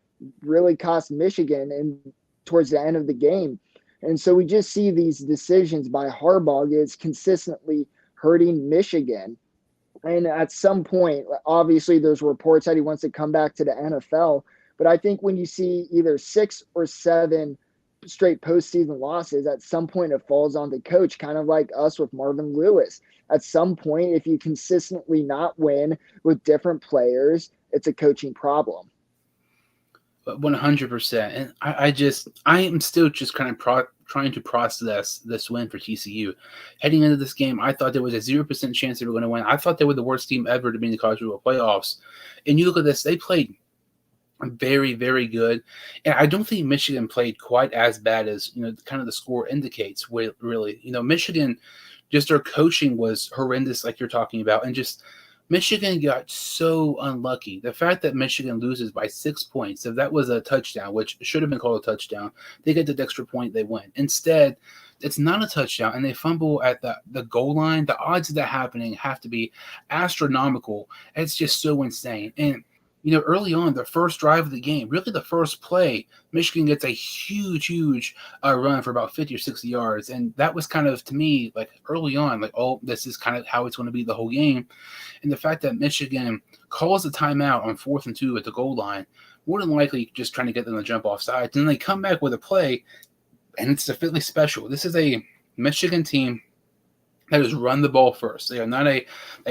really cost Michigan and towards the end of the game. And so we just see these decisions by Harbaugh is consistently hurting Michigan. And at some point, obviously, there's reports that he wants to come back to the NFL. But I think when you see either 6 or 7 straight postseason losses, at some point it falls on the coach, kind of like us with Marvin Lewis. At some point, if you consistently not win with different players, it's a coaching problem. 100%. And I am still just kind of trying to process this win for TCU. Heading into this game, I thought there was a 0% chance they were going to win. I thought they were the worst team ever to be in the college football playoffs. And you look at this, they played very, very good. And I don't think Michigan played quite as bad as, kind of the score indicates, really. Michigan, just their coaching was horrendous, like you're talking about. And just Michigan got so unlucky. The fact that Michigan loses by 6 points, if that was a touchdown, which should have been called a touchdown, they get the extra point, they win. Instead, it's not a touchdown, and they fumble at the goal line. The odds of that happening have to be astronomical. It's just so insane. And early on, the first drive of the game, really the first play, Michigan gets a huge run for about 50 or 60 yards. And that was kind of, to me, like early on, like, oh, this is kind of how it's going to be the whole game. And the fact that Michigan calls a timeout on 4th and 2 at the goal line, more than likely just trying to get them to jump off sides. And then they come back with a play, and it's definitely special. This is a Michigan team that has run the ball first. They are not a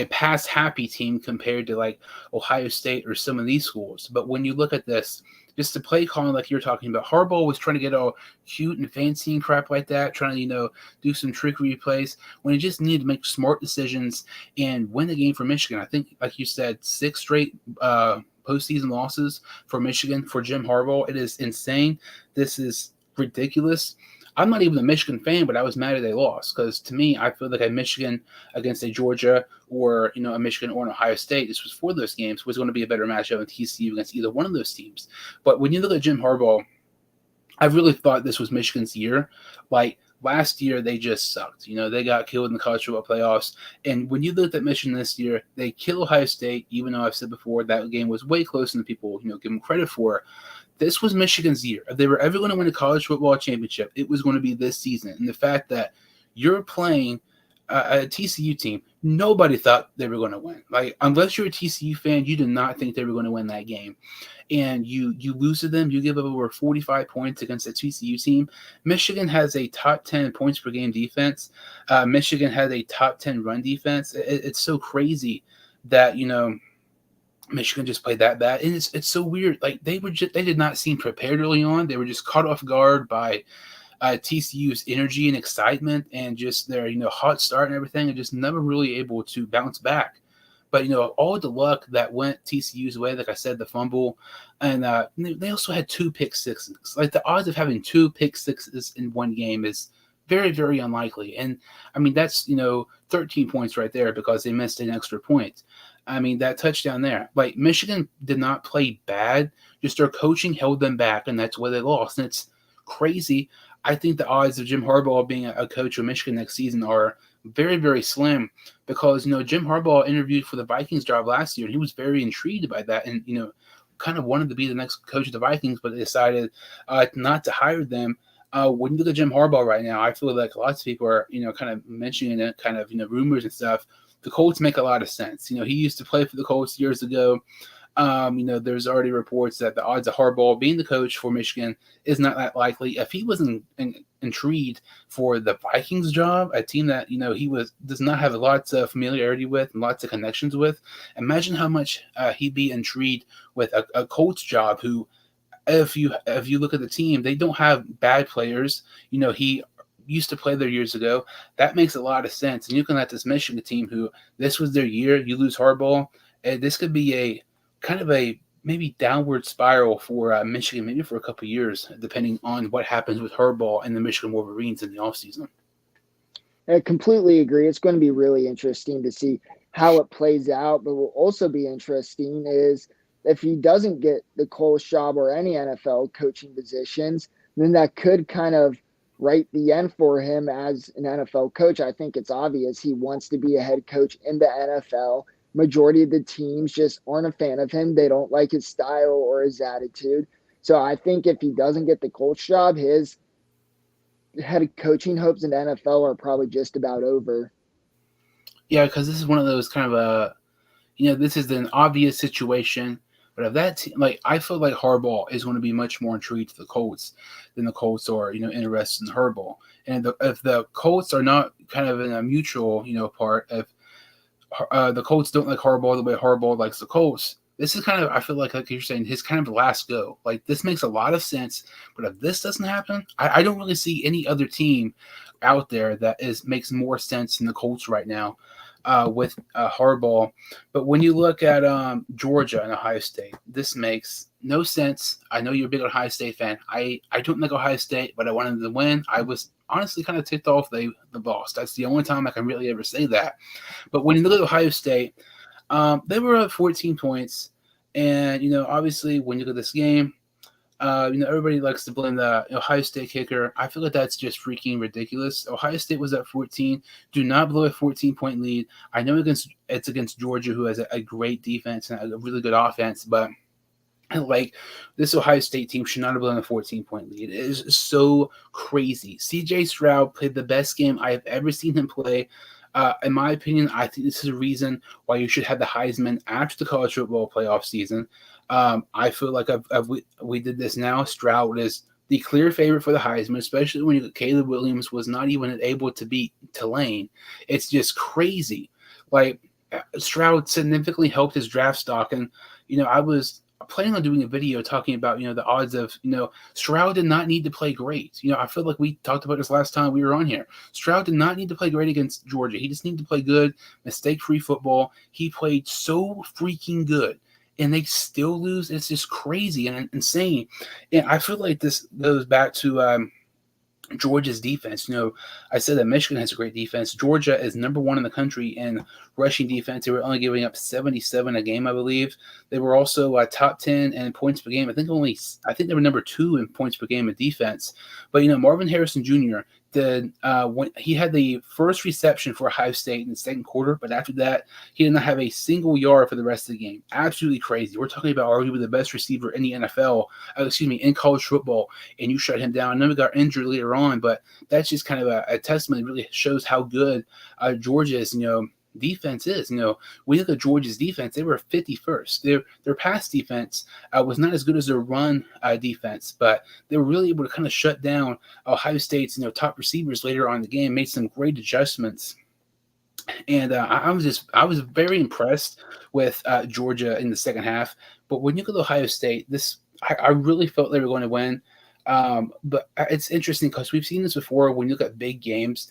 pass-happy team compared to like Ohio State or some of these schools. But when you look at this, just the play calling like you're talking about, Harbaugh was trying to get all cute and fancy and crap like that, trying to, do some trickery plays when he just needed to make smart decisions and win the game for Michigan. I think, like you said, 6 straight postseason losses for Michigan for Jim Harbaugh. It is insane. This is ridiculous. I'm not even a Michigan fan, but I was mad that they lost because to me, I feel like a Michigan against a Georgia or, a Michigan or an Ohio State, this was for those games, was going to be a better matchup than TCU against either one of those teams. But when you look at Jim Harbaugh, I really thought this was Michigan's year. Like last year, they just sucked. They got killed in the college football playoffs. And when you looked at Michigan this year, they killed Ohio State, even though I've said before that game was way closer than people, give them credit for. This was Michigan's year. If they were ever going to win a college football championship, it was going to be this season. And the fact that you're playing a TCU team, nobody thought they were going to win. Like, unless you're a TCU fan, you did not think they were going to win that game. And you lose to them, you give up over 45 points against a TCU team. Michigan has a top 10 points per game defense. Michigan has a top 10 run defense. It's so crazy that, Michigan just played that bad, and it's so weird. Like they did not seem prepared early on. They were just caught off guard by TCU's energy and excitement, and just their hot start and everything, and just never really able to bounce back. But all the luck that went TCU's way, like I said, the fumble, and they also had 2 pick sixes. Like the odds of having 2 pick sixes in one game is very, very unlikely. And I mean that's 13 points right there because they missed an extra point. I mean, that touchdown there. Like, Michigan did not play bad. Just their coaching held them back, and that's why they lost. And it's crazy. I think the odds of Jim Harbaugh being a coach of Michigan next season are very, very slim because, Jim Harbaugh interviewed for the Vikings job last year, and he was very intrigued by that. And, kind of wanted to be the next coach of the Vikings, but they decided not to hire them. When you look at Jim Harbaugh right now, I feel like lots of people are, kind of mentioning it, kind of, rumors and stuff. The Colts make a lot of sense. He used to play for the Colts years ago. There's already reports that the odds of Harbaugh being the coach for Michigan is not that likely. If he was intrigued for the Vikings job, a team that he does not have lots of familiarity with and lots of connections with, imagine how much he'd be intrigued with a Colts job. Who, if you look at the team, they don't have bad players. He used to play there years ago. That makes a lot of sense. And you can at this Michigan team, who this was their year, you lose Harbaugh, and this could be a kind of a maybe downward spiral for Michigan, maybe for a couple of years, depending on what happens with Harbaugh and the Michigan Wolverines in the offseason. I completely agree. It's going to be really interesting to see how it plays out. But will also be interesting is if he doesn't get the Colts job or any NFL coaching positions, then that could kind of write the end for him as an NFL coach. I think it's obvious he wants to be a head coach in the NFL. Majority of the teams just aren't a fan of him. They don't like his style or his attitude. So I think if he doesn't get the Colts job, his head coaching hopes in the NFL are probably just about over. Yeah, because this is one of those kind of this is an obvious situation. But if that I feel like Harbaugh is going to be much more intrigued to the Colts than the Colts are, interested in Harbaugh. And if the Colts are not kind of in a mutual, part, if the Colts don't like Harbaugh the way Harbaugh likes the Colts, this is kind of, I feel like you're saying, his kind of last go. Like, this makes a lot of sense. But if this doesn't happen, I don't really see any other team out there that makes more sense than the Colts right now. With Harbaugh. But when you look at Georgia and Ohio State, this makes no sense. I know you're a big Ohio State fan. I don't like Ohio State, but I wanted them to win. I was honestly kind of ticked off they lost. That's the only time I can really ever say that. But when you look at Ohio State, they were up 14 points. And, obviously, when you look at this game, everybody likes to blame the Ohio State kicker. I feel like that's just freaking ridiculous. Ohio State was at 14. Do not blow a 14-point lead. I know it's against Georgia, who has a great defense and a really good offense, but this Ohio State team should not have blown a 14-point lead. It is so crazy. CJ Stroud played the best game I have ever seen him play. In my opinion, I think this is a reason why you should have the Heisman after the college football playoff season. I feel like we did this now. Stroud is the clear favorite for the Heisman, especially when Caleb Williams was not even able to beat Tulane. It's just crazy. Stroud significantly helped his draft stock, and I was planning on doing a video talking about the odds of Stroud did not need to play great. I feel like we talked about this last time we were on here. Stroud did not need to play great against Georgia. He just needed to play good, mistake-free football. He played so freaking good, and they still lose. It's just crazy and insane. And I feel like this goes back to Georgia's defense. I said that Michigan has a great defense. Georgia is number one in the country in rushing defense. They were only giving up 77 a game, I believe. They were also top 10 in points per game. I think they were number 2 in points per game in defense. But Marvin Harrison Jr. when he had the first reception for Ohio State in the second quarter, but after that, he did not have a single yard for the rest of the game. Absolutely crazy. We're talking about arguably the best receiver in the NFL, in college football, and you shut him down. I know he got injured later on, but that's just kind of a testament. It really shows how good Georgia's, defense is. We look at Georgia's defense, they were 51st. Their pass defense was not as good as their run defense, but they were really able to kind of shut down Ohio State's top receivers later on in the game, made some great adjustments. And I was very impressed with Georgia in the second half. But when you look at Ohio State, I really felt they were going to win. But it's interesting because we've seen this before. When you look at big games,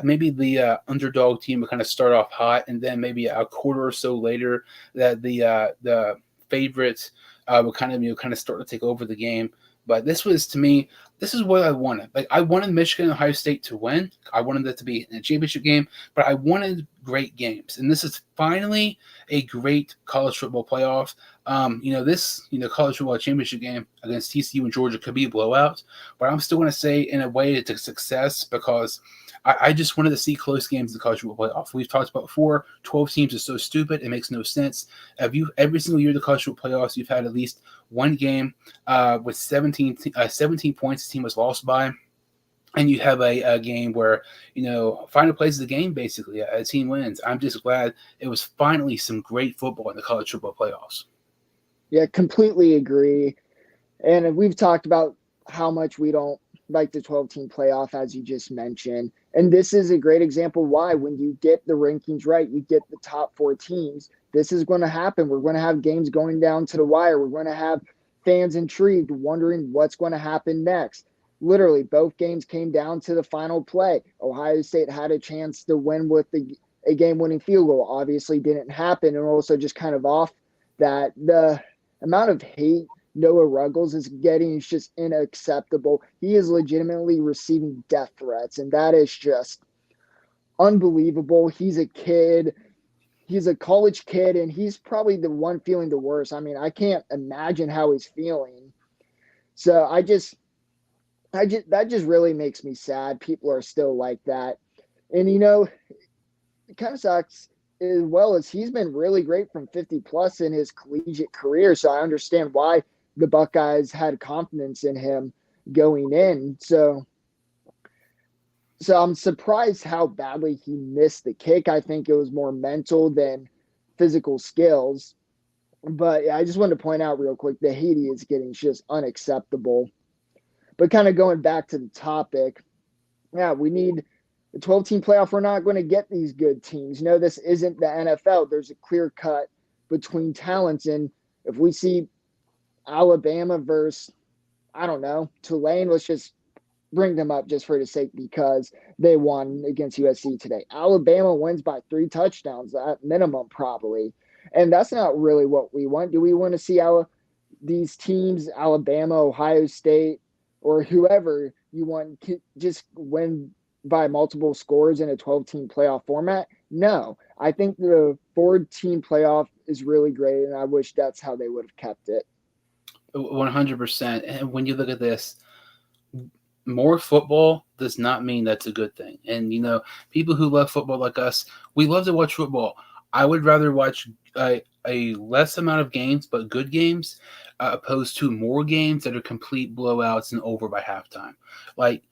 maybe the underdog team will kind of start off hot, and then maybe a quarter or so later, that the favorites will kind of start to take over the game. But this was, to me, this is what I wanted. I wanted Michigan and Ohio State to win. I wanted it to be a championship game, but I wanted great games. And this is finally a great college football playoff. This college football championship game against TCU and Georgia could be a blowout, but I'm still going to say in a way it's a success because I just wanted to see close games in the college football playoff. We've talked about before, 12 teams is so stupid, it makes no sense. Every single year the college football playoffs, you've had at least one game with 17 points the team was lost by. And you have a game where, final plays of the game, basically, a team wins. I'm just glad it was finally some great football in the college football playoffs. Yeah, completely agree. And we've talked about how much we don't like the 12-team playoff, as you just mentioned. And this is a great example why when you get the rankings right, you get the top 4 teams, this is going to happen. We're going to have games going down to the wire. We're going to have fans intrigued, wondering what's going to happen next. Literally, both games came down to the final play. Ohio State had a chance to win with a game-winning field goal. Obviously didn't happen. And also just kind of off that, the amount of hate Noah Ruggles is getting is just unacceptable. He is legitimately receiving death threats, and that is just unbelievable. He's a kid. He's a college kid, and he's probably the one feeling the worst. I mean, I can't imagine how he's feeling. So that just really makes me sad. People are still like that. And, it kind of sucks as well as he's been really great from 50 plus in his collegiate career. So I understand why the Buckeyes had confidence in him going in. So I'm surprised how badly he missed the kick. I think it was more mental than physical skills. But I just wanted to point out real quick, the hate is getting just unacceptable. But kind of going back to the topic, yeah, we need the 12-team playoff. We're not going to get these good teams. This isn't the NFL. There's a clear cut between talents. And if we see Alabama versus, I don't know, Tulane, let's just bring them up just for the sake because they won against USC today. Alabama wins by 3 touchdowns at minimum, probably. And that's not really what we want. Do we want to see these teams, Alabama, Ohio State, or whoever you want, just win by multiple scores in a 12-team playoff format? No. I think the 4-team playoff is really great, and I wish that's how they would have kept it. 100%. And when you look at this, more football does not mean that's a good thing. And, people who love football like us, we love to watch football. I would rather watch a less amount of games, but good games, opposed to more games that are complete blowouts and over by halftime. Like,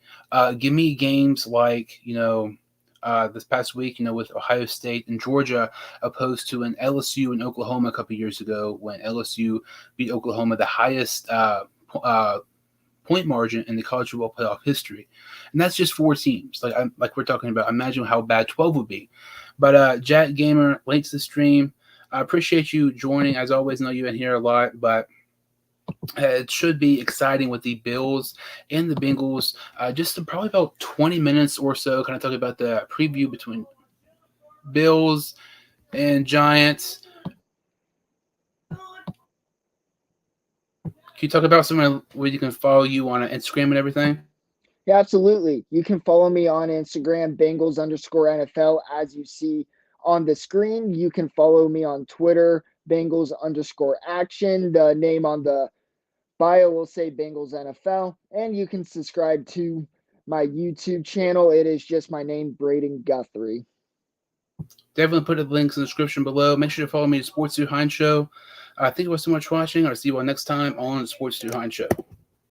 give me games like, this past week, with Ohio State and Georgia, opposed to an LSU and Oklahoma a couple years ago when LSU beat Oklahoma, the highest point margin in the college football playoff history. And that's just 4 teams. Like we're talking about, imagine how bad 12 would be. But Jack Gamer, link to the stream. I appreciate you joining. As always, I know you've been here a lot, but it should be exciting with the Bills and the Bengals. Just probably about 20 minutes or so, kind of talking about the preview between Bills and Giants. Can you talk about somewhere where you can follow you on Instagram and everything? Yeah, absolutely. You can follow me on Instagram, Bengals_NFL, as you see on the screen. You can follow me on Twitter, Bengals_action. The name on the bio will say Bengals NFL. And you can subscribe to my YouTube channel. It is just my name, Braedan Guthrie. Definitely put the links in the description below. Make sure to follow me at Sports Through Hines Show. Thank you all so much for watching. I'll see you all next time on the Sports Through Hines Show.